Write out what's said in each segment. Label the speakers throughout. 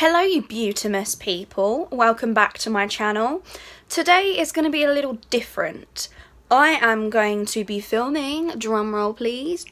Speaker 1: Hello you beautimous people, welcome back to my channel. Today is going to be a little different. I am going to be filming, drumroll please,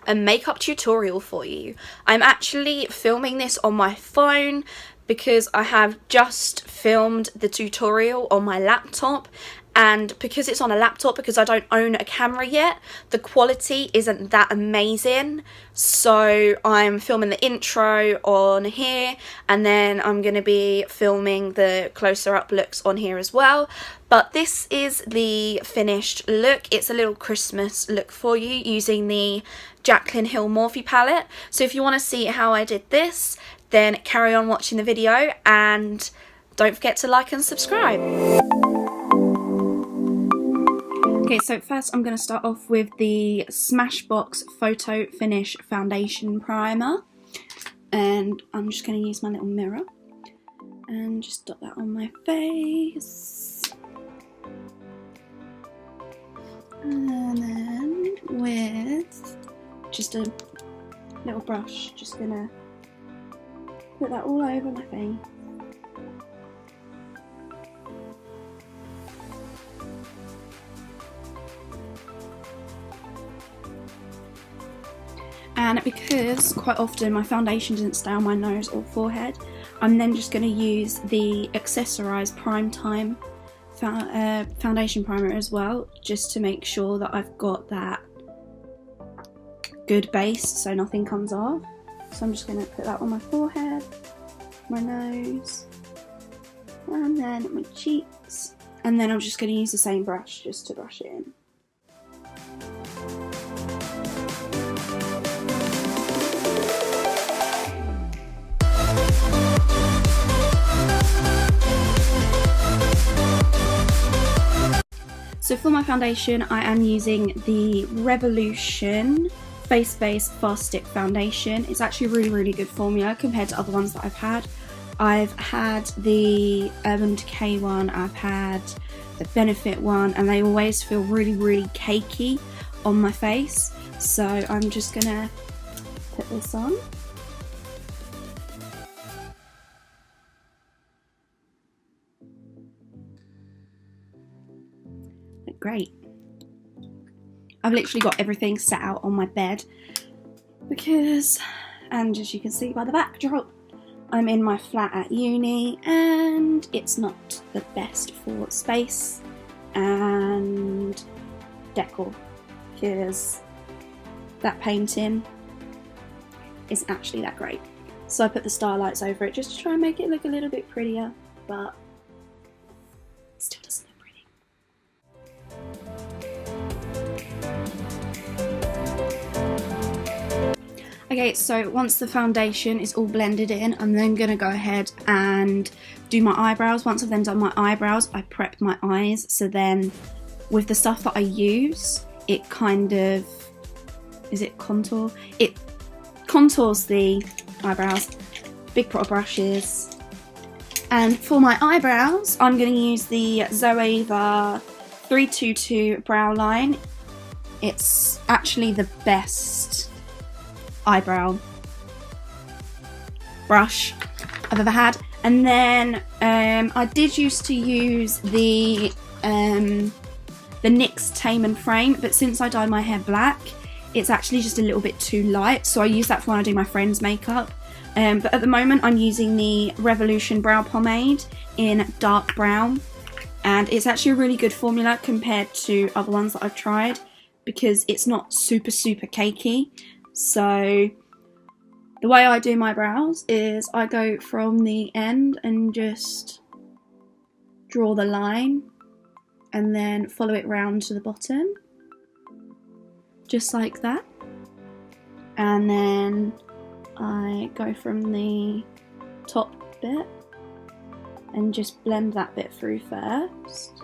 Speaker 1: a makeup tutorial for you. I'm actually filming this on my phone because I have just filmed the tutorial on my laptop, and because it's on a laptop, because I don't own a camera yet, the quality isn't that amazing. So I'm filming the intro on here, and then I'm going to be filming the closer up looks on here as well. But this is the finished look. It's a little Christmas look for you using the Jaclyn Morphe palette. So if you want to see how I did this, then carry on watching the video and don't forget to like and subscribe. Okay, so first I'm going to start off with the Smashbox Photo Finish Foundation Primer, and I'm just going to use my little mirror and just dot that on my face, and then with just a little brush, just going to put that all over my face. And because quite often my foundation doesn't stay on my nose or forehead, I'm then just going to use the Accessorize Prime Time foundation primer as well, just to make sure that I've got that good base so nothing comes off. So I'm just going to put that on my forehead, my nose, and then my cheeks. And then I'm just going to use the same brush just to brush it in. So for my foundation, I am using the Revolution Face Base Fast Stick Foundation. It's actually a really good formula compared to other ones that I've had. I've had the Decay one, I've had the Benefit one, and they always feel really cakey on my face. So I'm just gonna put this on. Great. I've literally got everything set out on my bed because, and as you can see by the backdrop, I'm in my flat at uni and it's not the best for space and decor because that painting isn't actually that great. So I put the starlights over it just to try and make it look a little bit prettier, but it still doesn't. Okay, so once the foundation is all blended in, I'm then going to go ahead and do my eyebrows. Once I've then done my eyebrows, I prep my eyes. So then with the stuff that I use, it kind of, is it contour? It contours the eyebrows. Big pot of brushes. And for my eyebrows, I'm going to use the Zoeva 322 brow line. It's actually the best eyebrow brush I've ever had. And then I did used to use the NYX Tame and Frame, but since I dyed my hair black, it's actually just a little bit too light, so I use that for when I do my friend's makeup. But at the moment I'm using the Revolution Brow Pomade in dark brown, and it's actually a really good formula compared to other ones that I've tried because it's not super cakey. So the way I do my brows is I go from the end and just draw the line and then follow it round to the bottom, just like that. And then I go from the top bit and just blend that bit through first.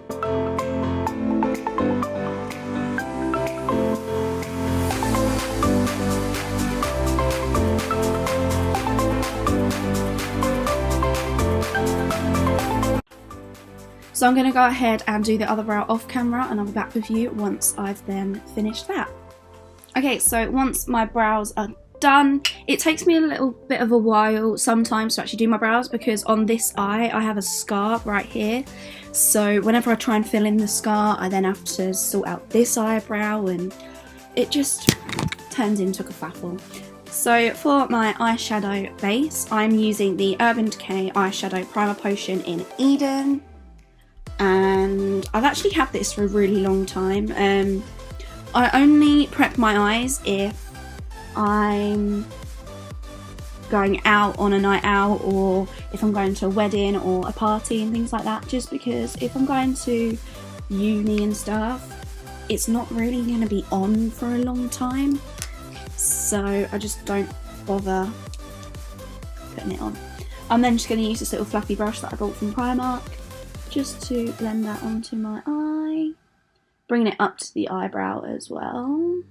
Speaker 1: So I'm going to go ahead and do the other brow off camera, and I'll be back with you once I've then finished that. Okay, so once my brows are done. It takes me a little bit of a while sometimes to actually do my brows because on this eye I have a scar right here, so whenever I try and fill in the scar I then have to sort out this eyebrow and it just turns into a kerfuffle. So for my eyeshadow base I'm using the Urban Decay eyeshadow primer potion in Eden, and I've actually had this for a really long time. I only prep my eyes if I'm going out on a night out or if I'm going to a wedding or a party and things like that, just because if I'm going to uni and stuff it's not really going to be on for a long time, so I just don't bother putting it on. I'm then just going to use this little fluffy brush that I bought from Primark just to blend that onto my eye, bringing it up to the eyebrow as well.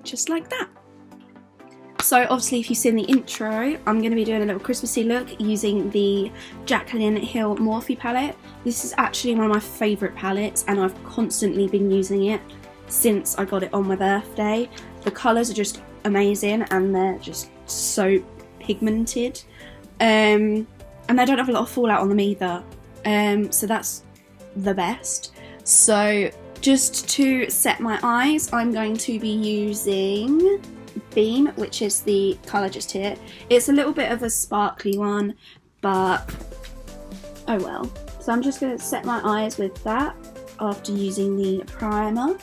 Speaker 1: Just like that. So obviously if you've seen the intro, I'm going to be doing a little Christmassy look using the Jaclyn Hill Morphe palette. This is actually one of my favourite palettes and I've constantly been using it since I got it on my birthday. The colours are just amazing and they're just so pigmented, and they don't have a lot of fallout on them either, so that's the best. So just to set my eyes I'm going to be using Beam, which is the colour just here. It's a little bit of a sparkly one, but oh well. So I'm just going to set my eyes with that after using the primer.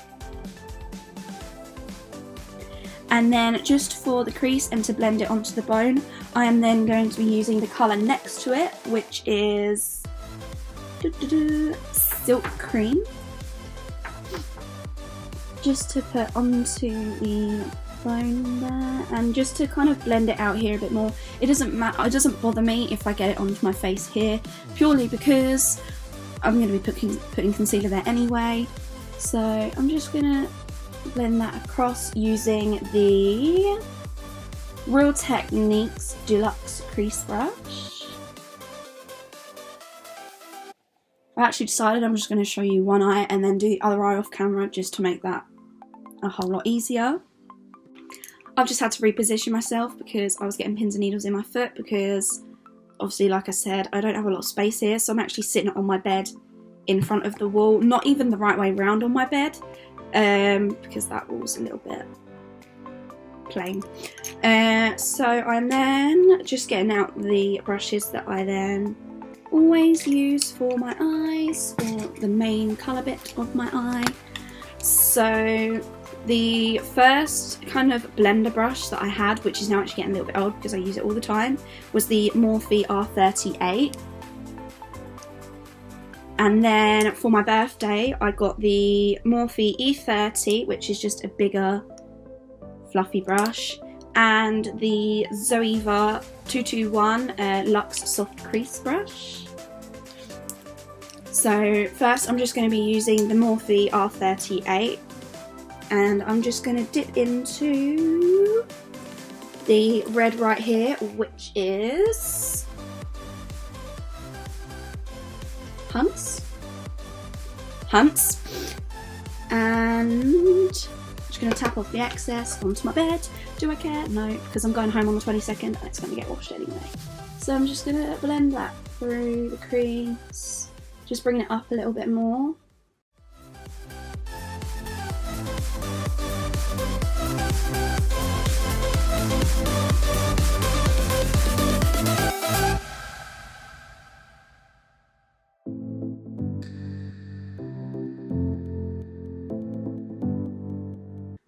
Speaker 1: And then just for the crease and to blend it onto the bone, I am then going to be using the colour next to it, which is Silk Cream, just to put onto the bone there and just to kind of blend it out here a bit more. It doesn't bother me if I get it onto my face here, purely because I'm going to be putting concealer there anyway. So I'm just going to blend that across using the Real Techniques Deluxe Crease Brush. I actually decided I'm just going to show you one eye and then do the other eye off camera just to make that a whole lot easier. I've just had to reposition myself because I was getting pins and needles in my foot because obviously, like I said, I don't have a lot of space here, so I'm actually sitting on my bed in front of the wall, not even the right way round on my bed, because that wall's a little bit plain. So I'm then just getting out the brushes that I then always use for my eyes, or the main colour bit of my eye. So the first kind of blender brush that I had, which is now actually getting a little bit old because I use it all the time, was the Morphe R38. And then for my birthday I got the Morphe E30, which is just a bigger fluffy brush, and the Zoeva 221 Luxe Soft Crease Brush. So first I'm just going to be using the Morphe R38 and I'm just going to dip into the red right here, which is Hunts, and I'm just going to tap off the excess onto my bed. Do I care? No, because I'm going home on the 22nd and it's going to get washed anyway. So I'm just going to blend that through the crease, just bringing it up a little bit more.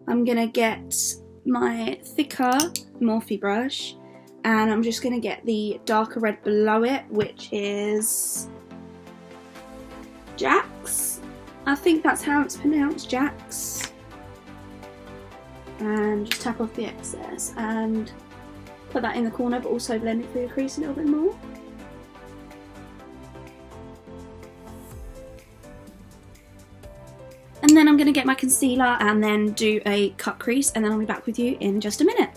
Speaker 1: I'm going to get my thicker Morphe brush and I'm just going to get the darker red below it, which is Jax. I think that's how it's pronounced, Jax. And just tap off the excess and put that in the corner, but also blend it through the crease a little bit more. And then I'm going to get my concealer and then do a cut crease, and then I'll be back with you in just a minute.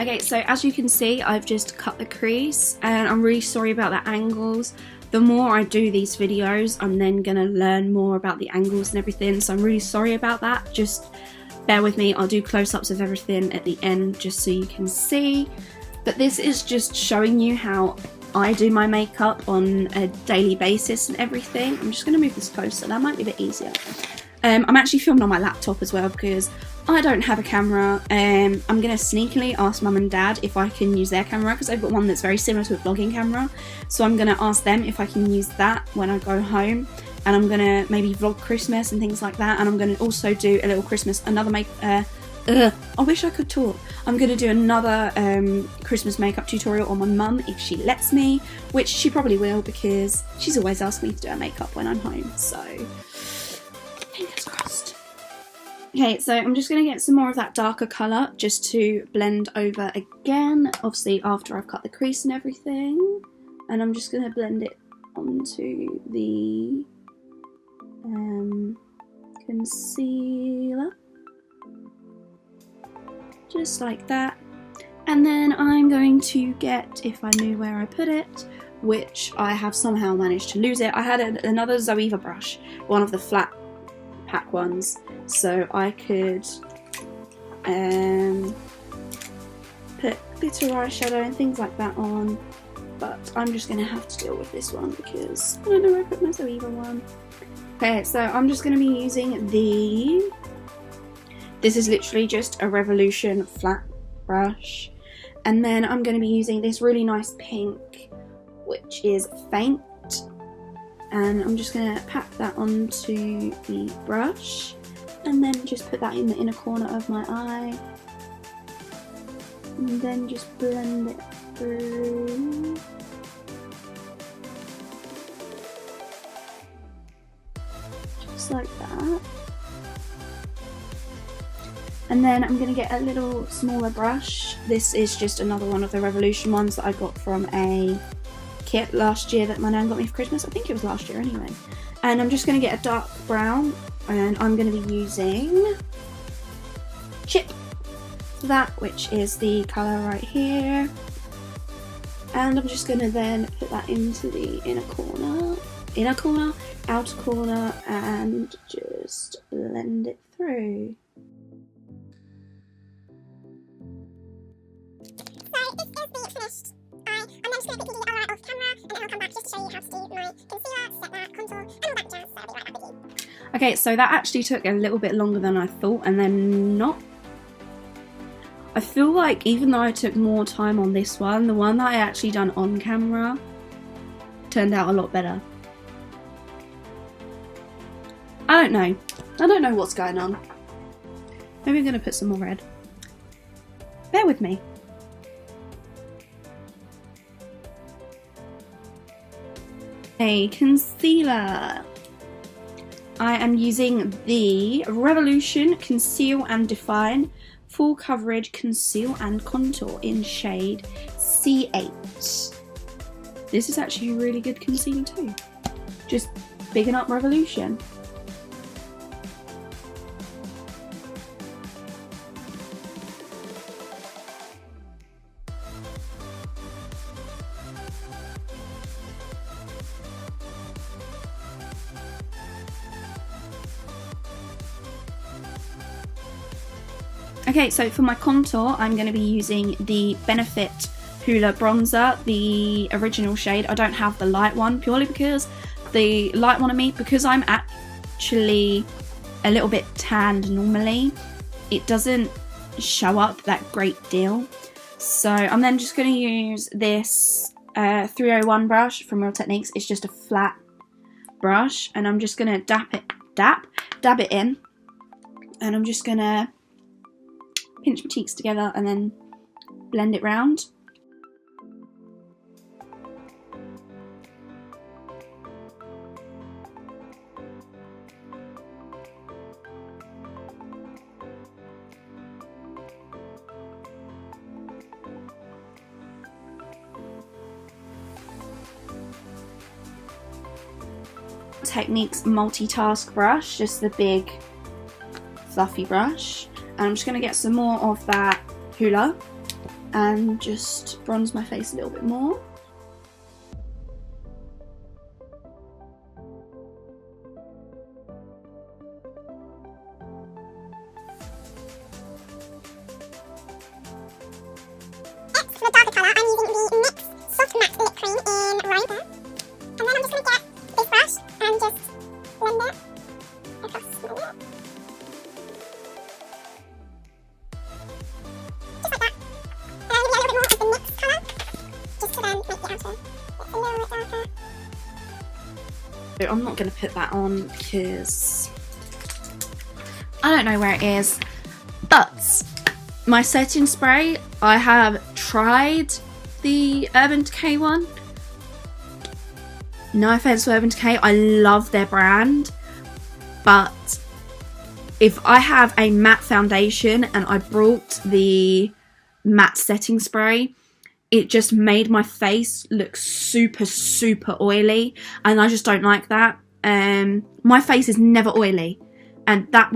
Speaker 1: Okay, so as you can see, I've just cut the crease, and I'm really sorry about the angles. The more I do these videos, I'm then going to learn more about the angles and everything, so I'm really sorry about that. Just bear with me, I'll do close-ups of everything at the end just so you can see. But this is just showing you how I do my makeup on a daily basis and everything. I'm just going to move this closer, that might be a bit easier. I'm actually filming on my laptop as well because I don't have a camera. I'm going to sneakily ask mum and dad if I can use their camera because they've got one that's very similar to a vlogging camera. So I'm going to ask them if I can use that when I go home. And I'm going to maybe vlog Christmas and things like that. And I'm going to also do a little Christmas, I wish I could talk. I'm going to do another Christmas makeup tutorial on my mum if she lets me, which she probably will because she's always asked me to do her makeup when I'm home, so fingers crossed. Okay, so I'm just going to get some more of that darker colour just to blend over again, obviously after I've cut the crease and everything. And I'm just going to blend it onto the concealer. Just like that. And then I'm going to get, if I knew where I put it, which I have somehow managed to lose it. I had another Zoeva brush, one of the flat pack ones, so I could put glitter eyeshadow and things like that on, but I'm just going to have to deal with this one because I don't know where I put my Zoeva one. Okay, so I'm just going to be using this is literally just a Revolution flat brush, and then I'm going to be using this really nice pink, which is Faint, and I'm just going to pack that onto the brush and then just put that in the inner corner of my eye and then just blend it through. Just like that. And then I'm going to get a little smaller brush. This is just another one of the Revolution ones that I got from a kit last year that my nan got me for Christmas. I think it was last year anyway. And I'm just going to get a dark brown, and I'm going to be using Chip for that, which is the colour right here. And I'm just going to then put that into the outer corner, and just blend it through.
Speaker 2: So this is the finished eye. I'm then just going to quickly do the other eye off camera, and then I'll come back just to show you how to do my concealer, set that, contour, and all that jazz, so I'll be right back with you.
Speaker 1: Okay, so that actually took a little bit longer than I thought, and then not. I feel like even though I took more time on this one, the one that I actually done on camera turned out a lot better. I don't know. I don't know what's going on. Maybe I'm going to put some more red. Bear with me. A concealer. I am using the Revolution Conceal and Define Full Coverage Conceal and Contour in shade C8. This is actually a really good concealer too. Just bigging up Revolution. Okay, so for my contour, I'm going to be using the Benefit Hoola bronzer, the original shade. I don't have the light one, purely because the light one of me, because I'm actually a little bit tanned normally, it doesn't show up that great deal. So I'm then just going to use this 301 brush from Real Techniques. It's just a flat brush, and I'm just going to dab it in, and I'm just going to pinch my cheeks together and then blend it round. Techniques multitask brush, just the big fluffy brush. And I'm just going to get some more of that Hoola, and just bronze my face a little bit more.
Speaker 2: Next, for the darker colour, I'm using the NYX Soft Matte Lip Cream in Rover. And then I'm just going to get this brush and just blend it across my lip. Just like that. And I'm going to get a little bit more of the NYX colour, just to then make the outer lips a little bit darker.
Speaker 1: So I'm not going to put that on because I don't know where it is. But my setting spray, I have tried the Urban Decay one. No offense to Urban Decay, I love their brand, but if I have a matte foundation and I brought the matte setting spray, it just made my face look super, super oily, and I just don't like that. My face is never oily, and that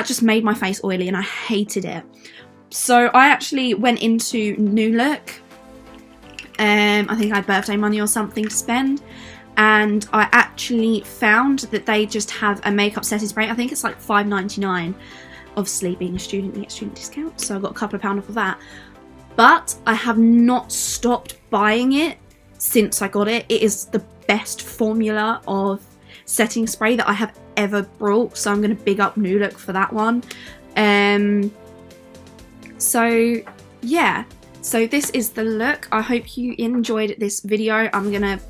Speaker 1: just made my face oily, and I hated it. So I actually went into New Look. I think I had birthday money or something to spend, and I actually found that they just have a makeup setting spray. I think it's like $5.99. Obviously, being a student, you get student discount, so I got a couple of pounds off of that. But I have not stopped buying it since I got it. It is the best formula of setting spray that I have ever brought, so I'm going to big up New Look for that one. So yeah, so this is the look. I hope you enjoyed this video. I'm gonna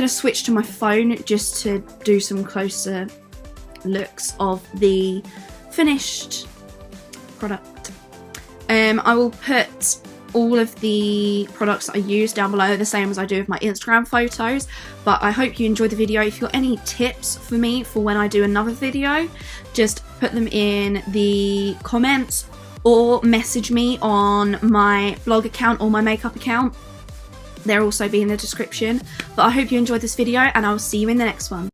Speaker 1: switch to my phone just to do some closer looks of the finished product. I will put all of the products that I use down below, the same as I do with my Instagram photos. But I hope you enjoyed the video. If you've got any tips for me for when I do another video, just put them in the comments or message me on my blog account or my makeup account. They'll also be in the description. But I hope you enjoyed this video, and I will see you in the next one.